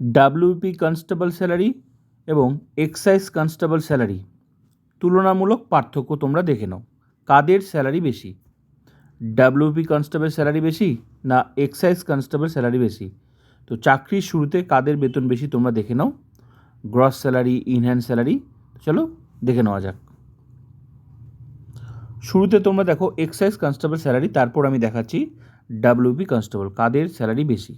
WP constable salary এবং excise constable salary তুলনামূলক পার্থক্য তোমরা দেখে নাও, কাদের স্যালারি বেশি, ডাব্লিউপি কনস্টেবল স্যালারি বেশি না এক্সাইজ কনস্টেবল স্যালারি বেশি। তো চাকরির শুরুতে কাদের বেতন বেশি তোমরা দেখে নাও, গ্রস স্যালারি, ইনহ্যান্ড স্যালারি। চলো দেখে নেওয়া যাক। শুরুতে তোমরা দেখো এক্সাইজ কনস্টেবল স্যালারি, তারপর আমি দেখাচ্ছি ডাব্লিউপি কনস্টেবল কাদের স্যালারি বেশি।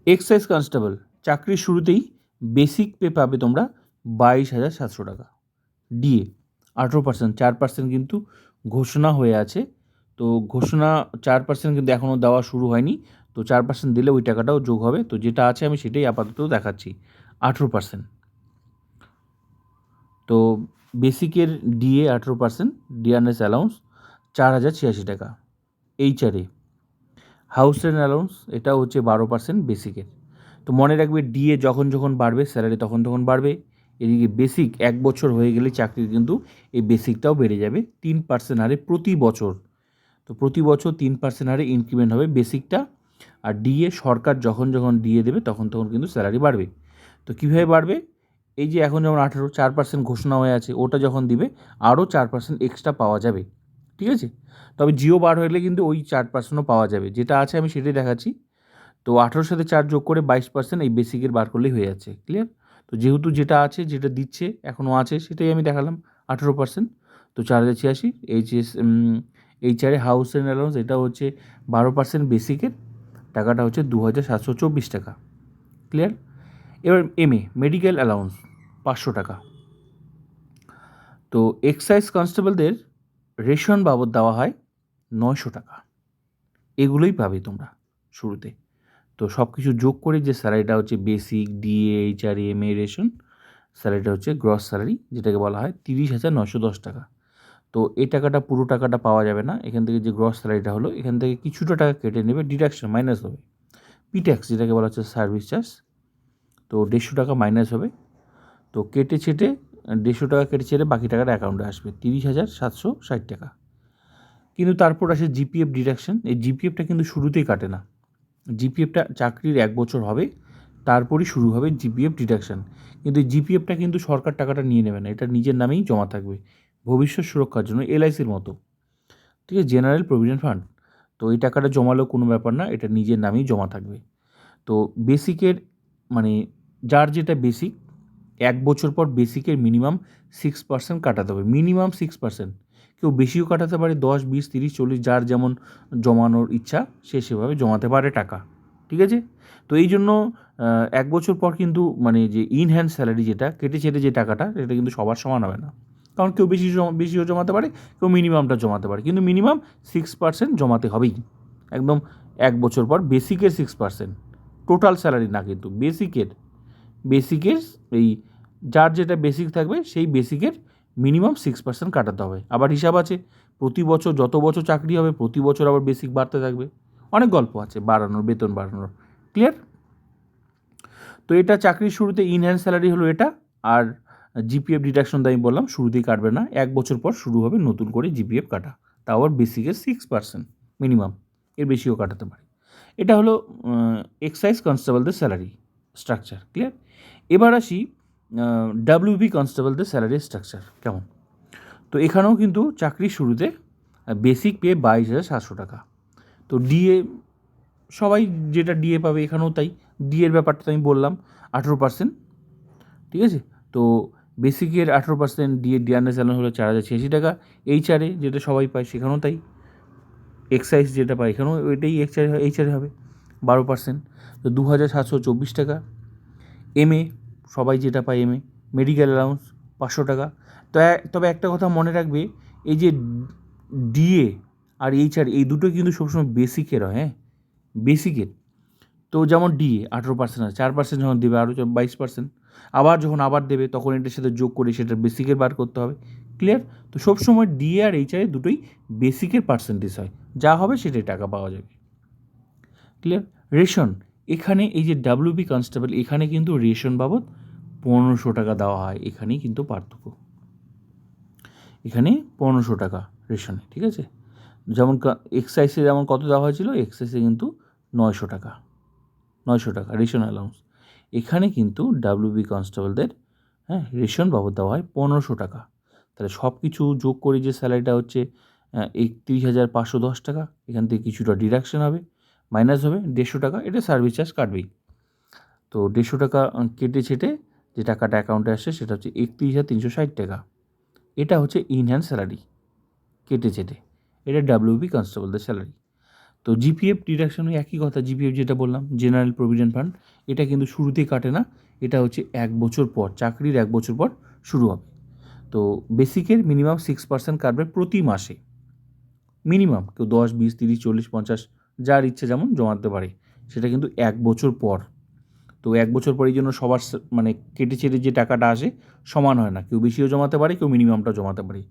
এক্সাইজ কনস্টেবল চাকরির শুরুতেই বেসিক পে পাবে তোমরা 22,700 টাকা, ডিএ 18%, 4% কিন্তু ঘোষণা হয়ে আছে। তো ঘোষণা 4% কিন্তু এখনও দেওয়া শুরু হয়নি, তো 4% দিলে ওই টাকাটাও যোগ হবে। তো যেটা আছে আমি সেটাই আপাতত দেখাচ্ছি, 18%। তো বেসিকের ডিএ 18%, ডিআরএস অ্যালাউন্স 4,086 টাকা। এইচআরএ হাউস রেন্ট অ্যালাউন্স এটা হচ্ছে 12% বেসিকের। তো মনে রাখবে ডিএ যখন যখন বাড়বে স্যালারি তখন তখন বাড়বে। এদিকে বেসিক 1 বছর হয়ে গেলে চাকরির কিন্তু এই বেসিকটাও বেড়ে যাবে 3% হারে প্রতি বছর। তো প্রতি বছর 3% হারে ইনক্রিমেন্ট হবে বেসিকটা। আর ডিএ সরকার যখন যখন ডিএ দেবে তখন তখন কিন্তু স্যালারি বাড়বে। তো কীভাবে বাড়বে, এই যে এখন যেমন 18, 4% ঘোষণা হয়ে আছে, ওটা যখন দিবে আরও 4% এক্সট্রা পাওয়া যাবে, ঠিক আছে। তবে জিও বার হলে কিন্তু ওই 4%ও পাওয়া যাবে, যেটা আছে আমি সেটাই দেখাচ্ছি। তো 18 সাথে 4 যোগ করে 22% এই বেসিকের বার করলেই হয়ে যাচ্ছে, ক্লিয়ার। তো যেহেতু যেটা আছে, যেটা দিচ্ছে এখনও আছে, সেটাই আমি দেখালাম 18%। তো 4,086। এইচআরএ হাউস রেন্ট অ্যালাউন্স এটা হচ্ছে 12% বেসিকের, টাকাটা হচ্ছে 2,724 টাকা, ক্লিয়ার। এবার এমএ মেডিকেল অ্যালাউন্স 500 টাকা। তো এক্সাইজ কনস্টেবলদের রেশন বাবদ দেওয়া হয় 900 টাকা। এগুলোই পাবে তোমরা শুরুতে। তো সব কিছু যোগ করে যে স্যালারিটা হচ্ছে basic, DA, HRA, MA, ration, স্যালারিটা হচ্ছে গ্রস স্যালারি, যেটাকে বলা হয় 30,910 টাকা। তো এই টাকাটা পুরো টাকাটা পাওয়া যাবে না, এখান থেকে যে গ্রস স্যালারিটা হলো এখান থেকে কিছুটা টাকা কেটে নেবে, ডিডাকশন মাইনাস হবে। পিট্যাক্স যেটাকে বলা হচ্ছে সার্ভিস চার্জ, তো 150 টাকা মাইনাস হবে। তো কেটে ছেটে 150 টাকা কেটে ছেটে বাকি টাকাটা অ্যাকাউন্টে আসবে 30,760 টাকা। কিন্তু তারপর আসে জিপিএফ ডিডাকশন। এই জিপিএফটা কিন্তু শুরুতেই কাটে না, জিপিএফটা চাকরির 1 বছর হবে তারপরই শুরু হবে জিপিএফ ডিডাকশন। কিন্তু জিপিএফটা কিন্তু সরকার টাকাটা নিয়ে নেবে না, এটা নিজের নামেই জমা থাকবে ভবিষ্যৎ সুরক্ষার জন্য, এলআইসির মতো, ঠিক আছে, জেনারেল প্রভিডেন্ট ফান্ড। তো এই টাকাটা জমালেও কোনো ব্যাপার না, এটা নিজের নামেই জমা থাকবে। তো বেসিকের মানে যার যেটা বেসিক, 1 বছর পর বেসিকের মিনিমাম 6% কাটাতে হবে, মিনিমাম 6%। কেউ বেশিও কাটাতে পারে, 10, 20, 30, 40, যার যেমন জমানোর ইচ্ছা সে সেভাবে জমাতে পারে টাকা, ঠিক আছে। তো এই জন্য 1 বছর পর কিন্তু মানে যে ইন হ্যান্ড স্যালারি যেটা কেটে ছেটে যে টাকাটা, সেটা কিন্তু সবার সমান হবে না। কারণ কেউ বেশিও জমাতে পারে, কেউ মিনিমামটা জমাতে পারে, কিন্তু মিনিমাম 6% জমাতে হবেই একদম 1 বছর পর। বেসিকের 6%, টোটাল স্যালারি না, কিন্তু বেসিকের এই যার যেটা বেসিক থাকবে সেই বেসিকের মিনিমাম 6% কাটাতে হবে। আবার হিসাব আছে, প্রতি বছর যত বছর চাকরি হবে প্রতি বছর আবার বেসিক বাড়তে থাকবে, অনেক গল্প আছে বাড়ানোর, বেতন বাড়ানোর, ক্লিয়ার। তো এটা চাকরির শুরুতে ইনহ্যান্ড স্যালারি হলো এটা। আর জিপিএফ ডিডাকশন তো আমি বললাম শুরুতেই কাটবে না, 1 বছর পর শুরু হবে নতুন করে জিপিএফ কাটা, তাও আবার বেসিকের 6% মিনিমাম, এর বেশিও কাটাতে পারে। এটা হলো এক্সাইজ কনস্টেবলদের স্যালারি স্ট্রাকচার, ক্লিয়ার। এবার আসি ডাব্লিউবি কনস্টেবলদের স্যালারি স্ট্রাকচার কেমন। তো এখানেও কিন্তু চাকরির শুরুতে বেসিক পে 22,700 টাকা। তো ডিএ সবাই যেটা ডিএ পাবে এখানেও তাই, ডিএর ব্যাপারটা তো আমি বললাম 18%, ঠিক আছে। তো বেসিকের 18% ডিএ, ডিআরএস অ্যালাউন্স হলো 4,086 টাকা। এইচআরএ যেটা সবাই পায় সেখানেও তাই, এক্সাইজ যেটা পায় এখানেও ওইটাই এইচআরএ হবে 12%, তো 2,724 টাকা। এমএ সবাই যেটা পায় এমএ, মেডিকেল অ্যালাউন্স 500 টাকা। তবে একটা কথা মনে রাখবে, এই যে ডিএ আর এইচআর এই দুটো কিন্তু সবসময় বেসিকের হয়, হ্যাঁ বেসিকের। তো যেমন ডিএ 18% আছে, 4% যখন দেবে আরও 22%, আবার যখন আবার দেবে তখন এটার সাথে যোগ করে সেটা বেসিকের বার করতে হবে, ক্লিয়ার। তো সবসময় ডিএ আর এইচআরএ দুটোই বেসিকের পার্সেন্টেজ হয়, যা হবে সেটাই টাকা পাওয়া যাবে, ক্লিয়ার। রেশন, এখানে এই যে ডাব্লিউবি কনস্টেবল এখানে কিন্তু রেশন বাবদ 1500 টাকা দেওয়া হয়, এখানেই কিন্তু পার্থক্য, এখানে 1500 টাকা রেশনে, ঠিক আছে। যেমন এক্সাইজে যেমন কত দেওয়া হয়েছিল, এক্সাইজে কিন্তু 900 টাকা। 900 টাকা রেশন অ্যালাউন্স। এখানে কিন্তু ডাব্লিউবি কনস্টেবলদের রেশন বাবদ দেওয়া হয় 1500 টাকা। তাহলে সব কিছু যোগ করে যে স্যালারিটা হচ্ছে 31,510 টাকা, এখান থেকে কিছুটা ডিডাকশন হবে, মাইনাস হবে 150 টাকা, এটা সার্ভিস চার্জ কাটবেই। তো 150 টাকা কেটে ছেটে যে টাকাটা অ্যাকাউন্টে আসে সেটা হচ্ছে 31,360 টাকা। এটা হচ্ছে ইনহ্যান্ড স্যালারি কেটে চেটে, এটা ডাব্লিউবি কনস্টেবলদের স্যালারি। তো জিপিএফ ডিডাকশন ওই একই কথা, জিপিএফ যেটা বললাম জেনারেল প্রভিডেন্ট ফান্ড, এটা কিন্তু শুরুতেই কাটে না, এটা হচ্ছে 1 বছর পর, চাকরির 1 বছর পর শুরু হবে। তো বেসিকের মিনিমাম 6% কাটবে প্রতি মাসে, মিনিমাম। কেউ 10, 20, 30, 40, 50 যার ইচ্ছে যেমন জমাতে পারে, সেটা কিন্তু 1 বছর পর। তো 1 বছর পর এই জন্য সবার মানে কেটে ছেটে যে টাকাটা আসে সমান হয় না, কেউ বেশিও জমাতে পারে, কেউ মিনিমামটাও জমাতে পারে।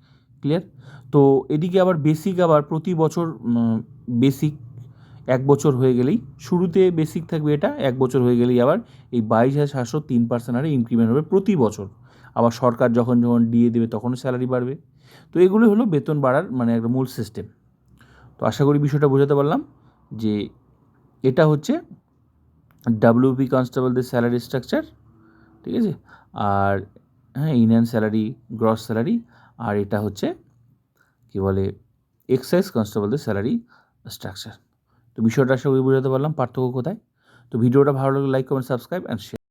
ক্লিয়ার? তো এদিকে আবার বেসিক আবার প্রতি বছর বেসিক 1 বছর হয়ে গেলেই, শুরুতে বেসিক থাকবে এটা, 1 বছর হয়ে গেলেই আবার এই 22,700 3% হারে ইনক্রিমেন্ট হবে প্রতি বছর। আবার সরকার যখন ডিএ দেবে তখনও স্যালারি বাড়বে। তো এগুলো হলো বেতন বাড়ার মানে একটা মূল সিস্টেম। তো আশা করি বিষয়টা বোঝাতে পারলাম যে এটা হচ্ছে ডাব্লিউবি কনস্টেবলদের স্যালারি স্ট্রাকচার, ঠিক আছে? আর ইনহ্যান্ড স্যালারি, গ্রস স্যালারি, আর এটা হচ্ছে কী বলে এক্সাইজ কনস্টেবলদের স্যালারি স্ট্রাকচার। তো বিষয়টা আশা করি বোঝাতে পারলাম পার্থক্য কোথায়। তো ভিডিওটা ভালো লাগলে like, comment, subscribe and share.